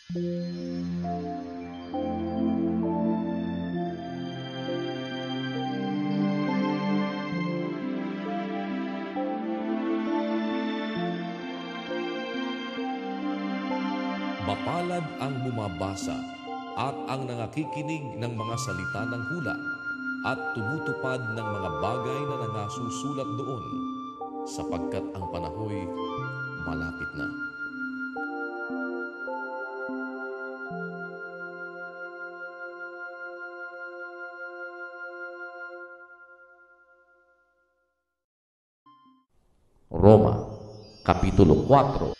Mapalad ang bumabasa at ang nangakikinig ng mga salita ng hula at tumutupad ng mga bagay na nangasusulat doon, sapagkat ang panahoy malapit na. Roma, Kapitulo 4.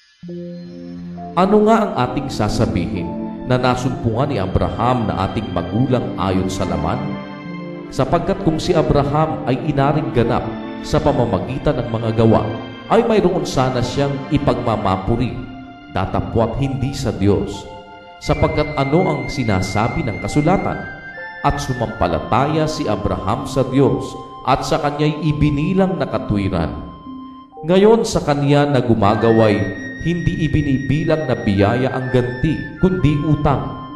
Ano nga ang ating sasabihin na nasumpungan ni Abraham na ating magulang ayon sa laman? Sapagkat kung si Abraham ay inaring ganap sa pamamagitan ng mga gawa, ay mayroon sana siyang ipagmamapuri, datapwat hindi sa Diyos. Sapagkat ano ang sinasabi ng kasulatan? At sumampalataya si Abraham sa Diyos at sa kanya'y ibinilang na katwiran. Ngayon sa kanya na gumagaway, hindi ibinibilang na biyaya ang ganti, kundi utang.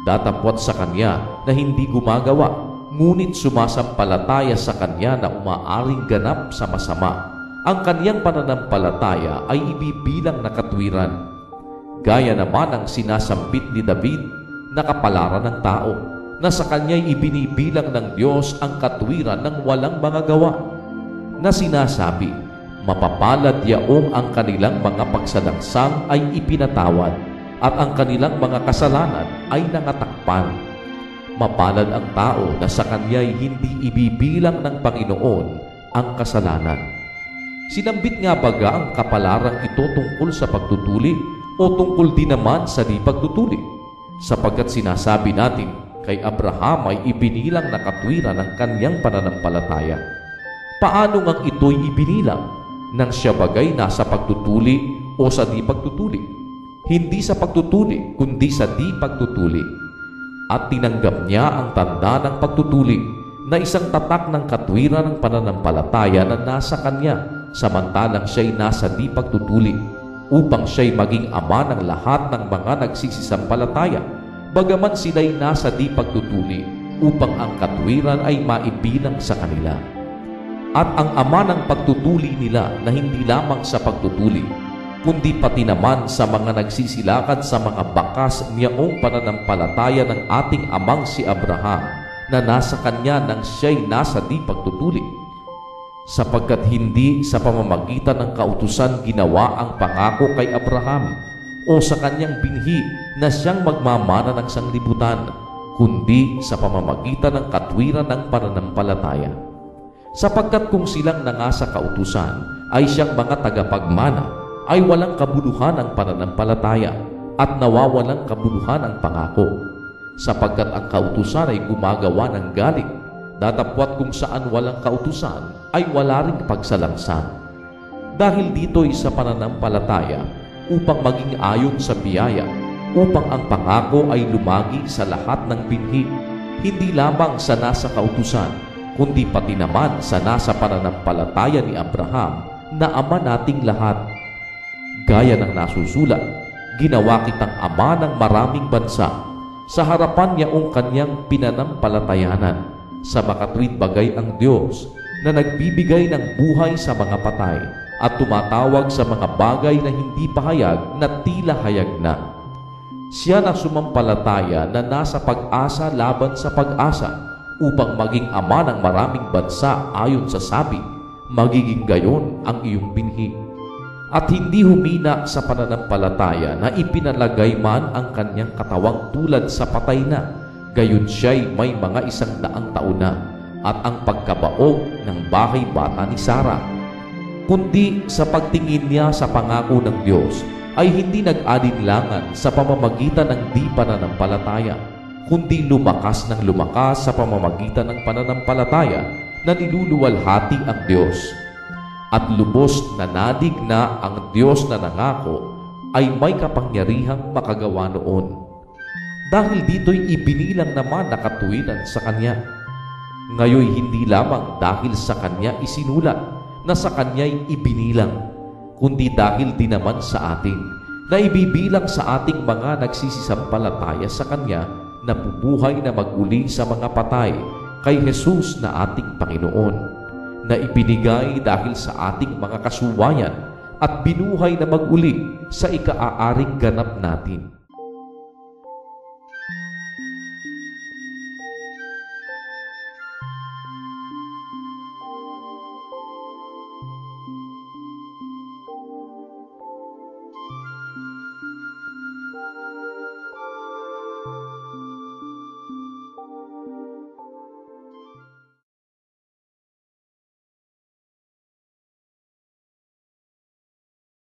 Datapwat sa kanya na hindi gumagawa, ngunit sumasampalataya sa kanya na umaaring ganap sa masama. Ang kaniyang pananampalataya ay ibibilang na katwiran. Gaya naman ang sinasambit ni David na kapalaran ng tao, na sa kanya'y ibinibilang ng Diyos ang katwiran ng walang mga gawa, na sinasabi, mapapalad yaong ang kanilang mga pagsalangsang ay ipinatawad at ang kanilang mga kasalanan ay nangatakpan. Mapalad ang tao na sa kanya'y hindi ibibilang ng Panginoon ang kasalanan. Sinambit nga baga ang kapalarang ito tungkol sa pagtutuli o tungkol din naman sa di pagtutuli? Sapagkat sinasabi natin, kay Abraham ay ibinilang na katwiran ng kanyang pananampalataya. Paano ngang ito'y ibinilang? Nang siya bagay nasa pagtutuli o sa di pagtutuli? Hindi sa pagtutuli, kundi sa di pagtutuli. At tinanggap niya ang tanda ng pagtutuli na isang tatak ng katwiran ng pananampalataya na nasa kanya, samantalang siya'y nasa di pagtutuli, upang siya'y maging ama ng lahat ng mga nagsisisampalataya, bagaman sila'y nasa di pagtutuli, upang ang katwiran ay maibilang sa kanila. At ang ama ng pagtutuli nila na hindi lamang sa pagtutuli, kundi pati naman sa mga nagsisilakad sa mga bakas niyong pananampalataya ng ating amang si Abraham, na nasa kanya nang siya'y nasa di pagtutuli. Sapagkat hindi sa pamamagitan ng kautusan ginawa ang pangako kay Abraham o sa kanyang binhi na siyang magmamana ng sanglibutan, kundi sa pamamagitan ng katwiran ng pananampalataya. Sapagkat kung silang nangasa kautusan ay siyang mga tagapagmana, ay walang kabuluhan ang pananampalataya at nawawalang kabuluhan ang pangako. Sapagkat ang kautusan ay gumagawa ng galing, datapwat kung saan walang kautusan ay wala ring pagsalansan. Dahil dito'y sa pananampalataya upang maging ayon sa biyaya, upang ang pangako ay lumagi sa lahat ng binhi, hindi lamang sa nasa kautusan, kundi pati naman sa nasa pananampalataya ni Abraham na ama nating lahat. Gaya ng nasusulat, ginawa kitang ama ng maraming bansa, sa harapan niyaong kanyang pinanampalatayanan, sa makatwid bagay ang Diyos na nagbibigay ng buhay sa mga patay at tumatawag sa mga bagay na hindi pahayag na tila hayag na. Siya na sumampalataya na nasa pag-asa laban sa pag-asa, upang maging ama ng maraming bansa ayon sa sabi, magiging gayon ang iyong binhi. At hindi humina sa pananampalataya na ipinalagay man ang kanyang katawang tulad sa patay na, gayon siya'y may mga 100 taon na, at ang pagkabaog ng bahay bata ni Sarah. Kundi sa pagtingin niya sa pangako ng Diyos, ay hindi nag-alinlangan sa pamamagitan ng di pananampalataya, kundi lumakas ng lumakas sa pamamagitan ng pananampalataya na niluluwalhati ang Diyos. At lubos na nadig na ang Diyos na nangako ay may kapangyarihang makagawa noon. Dahil dito'y ibinilang naman na katuwiran sa Kanya. Ngayoy hindi lamang dahil sa Kanya isinulat na sa Kanya'y ibinilang, kundi dahil din naman sa atin, na ibibilang sa ating mga nagsisisampalataya sa Kanya na bubuhay na maguli sa mga patay kay Jesus na ating Panginoon, na ibinigay dahil sa ating mga kasuwayan at binuhay na maguli sa ika-aaring ganap natin.